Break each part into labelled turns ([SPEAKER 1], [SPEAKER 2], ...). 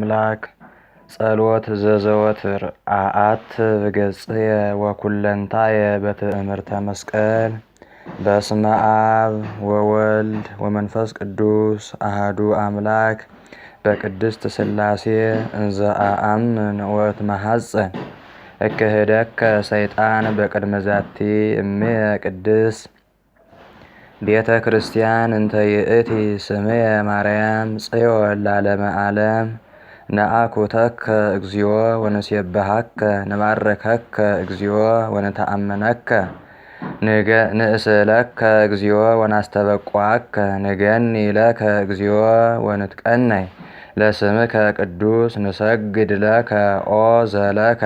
[SPEAKER 1] አምላክ ጸሎት ዘዘወትር አአት በገጽየ ወኩለንታየ በትእምርተ መስቀል። በስመ አብ ወወልድ ወመንፈስ ቅዱስ አሃዱ አምላክ በቅድስት ሥላሴ እንዘ አአምን ወእትመሐፀን እክህደከ ሰይጣን በቅድመ ዛቲ እምየ ቅድስ ቤተ ክርስቲያን እንተ ይእቲ ስምየ ማርያም ጽዮን ለዓለመ ዓለም። ነአኩተከ እግዚኦ ወንሴብሐከ ንባርከከ እግዚኦ ወንተአመነከ ንእስለከ እግዚኦ ወናስተበቁዐከ ንገኒ ለከ እግዚኦ ወንትቀነይ ለስምከ ቅዱስ ንሰግድ ለከ ኦ ዘለከ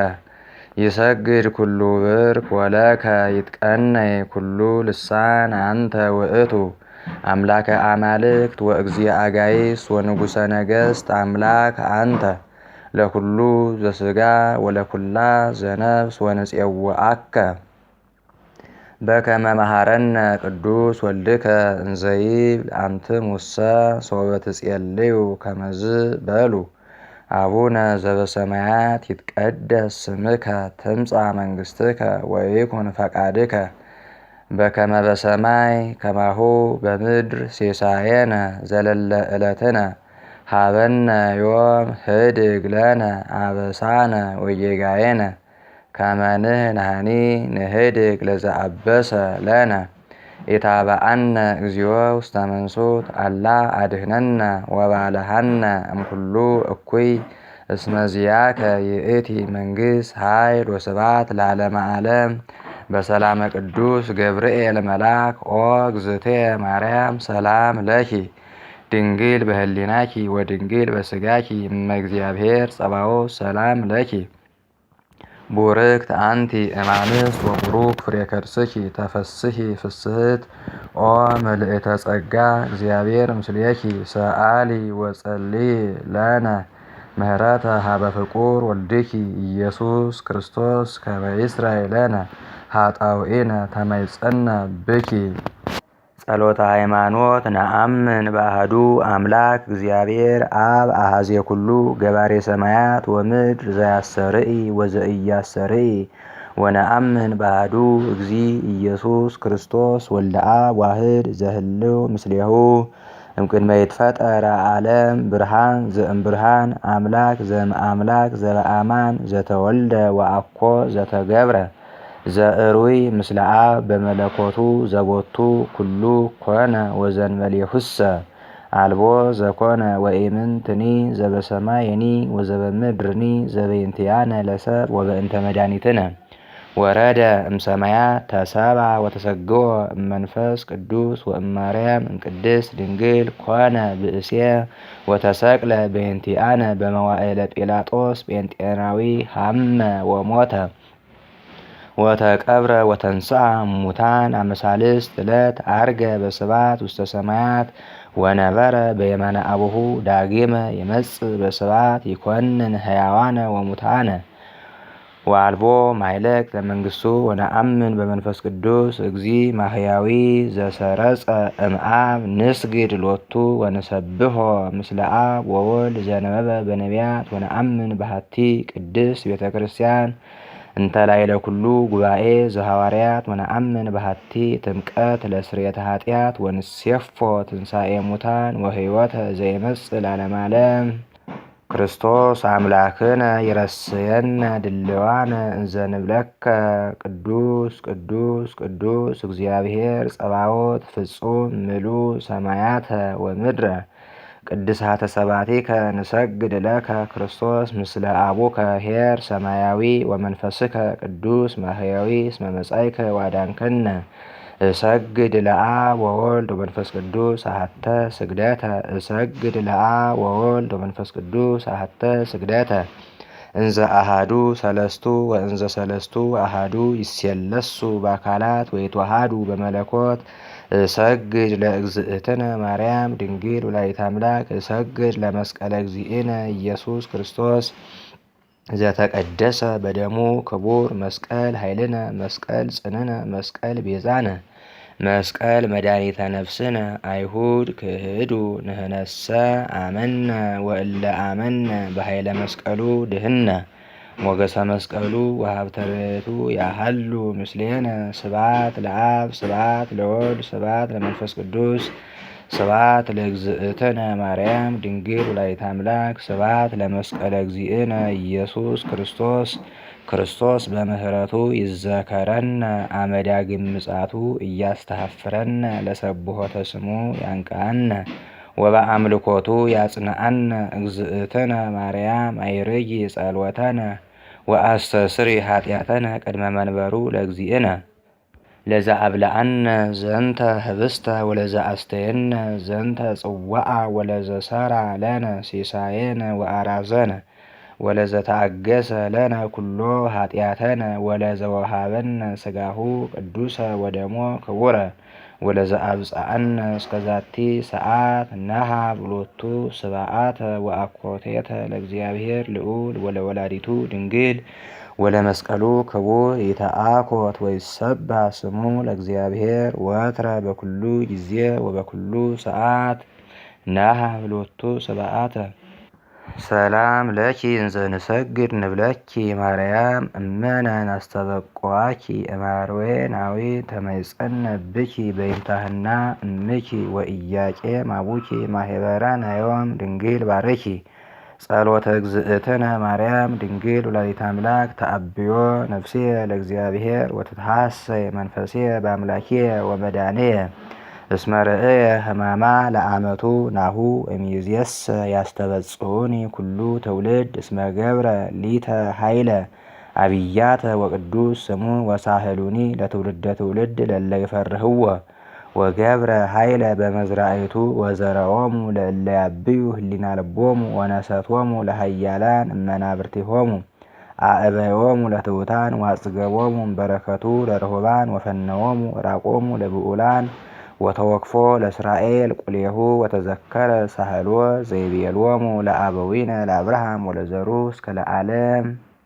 [SPEAKER 1] ይሰግድ ኩሉ ብርክ ወለከ ይትቀነይ ኩሉ ልሳን አንተ ውእቱ አምላከ አማልክት ወእግዚአ አጋይስ ወንጉሰ ነገሥት አምላክ አንተ ለኩሉ ዘሥጋ ወለኩላ ዘነፍስ ወንፄውዐከ በከመ መሐረነ ቅዱስ ወልድከ እንዘ ይብል አንትሙሰ ሶበ ትጼልዩ ከመዝ በሉ አቡነ ዘበሰማያት ይትቀደስ ስምከ ትምጻእ መንግሥትከ ወይኩን ፈቃድከ በከመ በሰማይ ከማሁ በምድር ሲሳየነ ዘለለ ዕለትነ ሀበነ ዮም ህድግ ለነ አበሳነ ወጌጋየነ ከመ ንሕነኒ ንህድግ ለዘአበሰ ለነ ኢታብአነ እግዚኦ ውስተ መንሱት አላ አድኅነነ ወባልሐነ እምኩሉ እኩይ እስመ ዚአከ ይእቲ መንግሥት ኃይል ወስብሐት ለዓለመ ዓለም። በሰላመ ቅዱስ ገብርኤል መልአክ ኦ እግዝእትየ ማርያም ሰላም ለኪ ድንግል በህሊናኪ ወድንግል በስጋኪ እመ እግዚአብሔር ጸባኦት ሰላም ለኪ ቡርክት አንቲ እማንስት ወቡሩክ ፍሬ ከርስኪ ተፈስሒ ፍስሕት ኦ መልእተ ጸጋ እግዚአብሔር ምስሌኪ ሰአሊ ወጸልዪ ለነ ምህረተ ሀበ ፍቁር ወልድኪ ኢየሱስ ክርስቶስ ከመ ይስረይ ለነ ኃጣውኢነ ተማይጸነ ብኪ። ጸሎተ ሃይማኖት። ነአምን በአሐዱ አምላክ እግዚአብሔር አብ አሐዜ ኩሉ ገባሬ ሰማያት ወምድር ዘያስተርኢ ወዘኢያስተርኢ ወነአምን በአሐዱ እግዚ ኢየሱስ ክርስቶስ ወልደ አብ ዋህድ ዘህልው ምስሌሁ እምቅድመ ይትፈጠር ዓለም ብርሃን ዘእምብርሃን አምላክ ዘእምአምላክ ዘበአማን ዘተወልደ ወአኮ ዘተገብረ ዘእሩይ ምስለ አብ በመለኮቱ ዘቦቱ ኩሉ ኮነ ወዘንበሌሁሰ አልቦ ዘኮነ ወኢምንትኒ ዘበሰማይኒ ወዘበምድርኒ ዘበእንቲአነ ለሰብእ ወበእንተ መድኃኒትነ ወረደ እምሰማያት ተሰብአ ወተሰግወ እመንፈስ ቅዱስ ወእማርያም እምቅድስት ድንግል ኮነ ብእሴ ወተሰቅለ በእንቲአነ በመዋዕለ ጲላጦስ ጴንጤናዊ ሀመ ወሞተ ወተቀብረ ወተንሥአ እሙታን አመሳልስት ዕለት ዐርገ በስብሐት ውስተ ሰማያት ወነበረ በየማነ አቡሁ ዳግመ ይመጽእ በስብሐት ይኰንን ሕያዋነ ወሙታነ ወአልቦ ማይለቅ ለመንግሥቱ። ወነአምን በመንፈስ ቅዱስ እግዚ ማሕያዊ ዘሰረጸ እምአብ ንስግድ ሎቱ ወንሰብሖ ምስለ አብ ወወልድ ዘነበበ በነቢያት። ወነአምን በሃቲ ቅድስት ቤተ ክርስቲያን እንተ ላዕለ ኩሉ ጉባኤ ዘሐዋርያት። ወነአምን በሃቲ ጥምቀት ለስርየተ ኃጢአት ወንሴፎ ትንሣኤ ሙታን ወሕይወተ ዘይመጽእ ለዓለመ ዓለም። ክርስቶስ አምላክነ ይረስየነ ድልዋነ እንዘ ንብለከ ቅዱስ ቅዱስ ቅዱስ እግዚአብሔር ጸባኦት ፍጹም ምሉእ ሰማያተ ወምድረ። ቅድሳተ ሰባቲከ ንሰግድ ለከ ክርስቶስ ምስለ አቡከ ኄር ሰማያዊ ወመንፈስከ ቅዱስ ማሕያዊ እስመ መጻእከ ዋዳንከነ። እሰግድ ለአብ ወወልድ ወመንፈስ ቅዱስ አሐተ ስግደተ እሰግድ ለአብ ወወልድ ወመንፈስ ቅዱስ አሐተ ስግደተ እንዘ አሐዱ ሰለስቱ ወእንዘ ሰለስቱ አሐዱ ይሴለሱ በአካላት ወይትወሃዱ በመለኮት። እሰግድ ለእግዝእትነ ማርያም ድንግል ወላዲተ አምላክ እሰግድ ለመስቀለ እግዚእነ ኢየሱስ ክርስቶስ ዘተቀደሰ በደሙ ክቡር መስቀል ኃይልነ መስቀል ጽንዕነ መስቀል ቤዛነ መስቀል መድኃኒተ ነፍስነ አይሁድ ክህዱ ንህነሰ አመነ ወእለ አመነ በኃይለ መስቀሉ ድህነ ሞገሰ መስቀሉ ወሀብተ ርቱ ያሃሉ ምስሌነ ስብሐት ለአብ ስብሐት ለወልድ ስብሐት ለመንፈስ ቅዱስ ስብሐት ለእግዝእትነ ማርያም ድንግል ወላዲተ አምላክ ስብሐት ለመስቀለ እግዚእነ ኢየሱስ ክርስቶስ ክርስቶስ በምህረቱ ይዘከረነ አመዳግም ምጻቱ እያስተሐፍረነ ለሰብሖተ ስሙ ያንቃነ ወበአምልኮቱ ያጽንዐነ እግዝእትነ ማርያም አይርጊ ጸልወተነ ወአስተስሪ ኃጢአተነ ቅድመ መንበሩ ለእግዚእነ ለዛ አብልዐነ ዘንተ ህብስተ ወለዛ አስተየነ ዘንተ ጽዋዓ ወለዘ ሰራ ለነ ሲሳየነ ወአራዘነ ወለዘ ተአገሰ ለነ ኩሎ ኃጢአተነ ወለዘ ወሃበነ ስጋሁ ቅዱሰ ወደሞ ክቡረ ወለዘ አብጽዐነ እስከዛቲ ሰዓት ነሃብ ሎቱ ስብሐተ ወአኮቴተ ለእግዚአብሔር ልዑል ወለወላዲቱ ድንግል ወለመስቀሉ ክቡር ይትአኮት ወይሰብሐ ስሙ ለእግዚአብሔር ወትረ በኩሉ ጊዜ ወበኩሉ ሰዓት ነሃብ ሎቱ ስብሐተ። ሰላም ለኪ እንዘ ንሰግድ ንብለኪ ማርያም እመነ ናስተበቁዓኪ እማርዌ ናዊ ተመይጸነ ብኪ በይምታህና እምኪ ወኢያቄም አቡኪ ማህበረ ናዮም ድንግል ባርኪ ጸሎተ እግዝእትነ ማርያም ድንግል ወላዲተ አምላክ ተአብዮ ነፍስየ ለእግዚአብሔር ወትትሐሰይ መንፈስየ በአምላክየ ወመድኃኒየ እስመ ርእየ ሕማማ ለአመቱ ናሁ እምይእዜሰ ያስተበጽሑኒ ኩሉ ትውልድ እስመ ገብረ ሊተ ኃይለ አብያተ ወቅዱስ ስሙ ወሳህሉኒ ለትውልደ ትውልድ ለለ ይፈርህዎ ወገብረ ኃይለ በመዝራእቱ ወዘረኦሙ ለእለ ያብዩ ህሊና ልቦሙ ወነሰቶሙ ለኃያላን እመናብርቲሆሙ አእበዮሙ ለትሑታን ዋጽገቦሙ በረከቱ ለርሁባን ወፈነዎሙ ራቆሙ ለብዑላን ወተወክፎ ለእስራኤል ቁሌሁ ወተዘከረ ሳህልዎ ዘይቤልዎሙ ለአበዊነ ለአብርሃም ወለዘሩ እስከ ለዓለም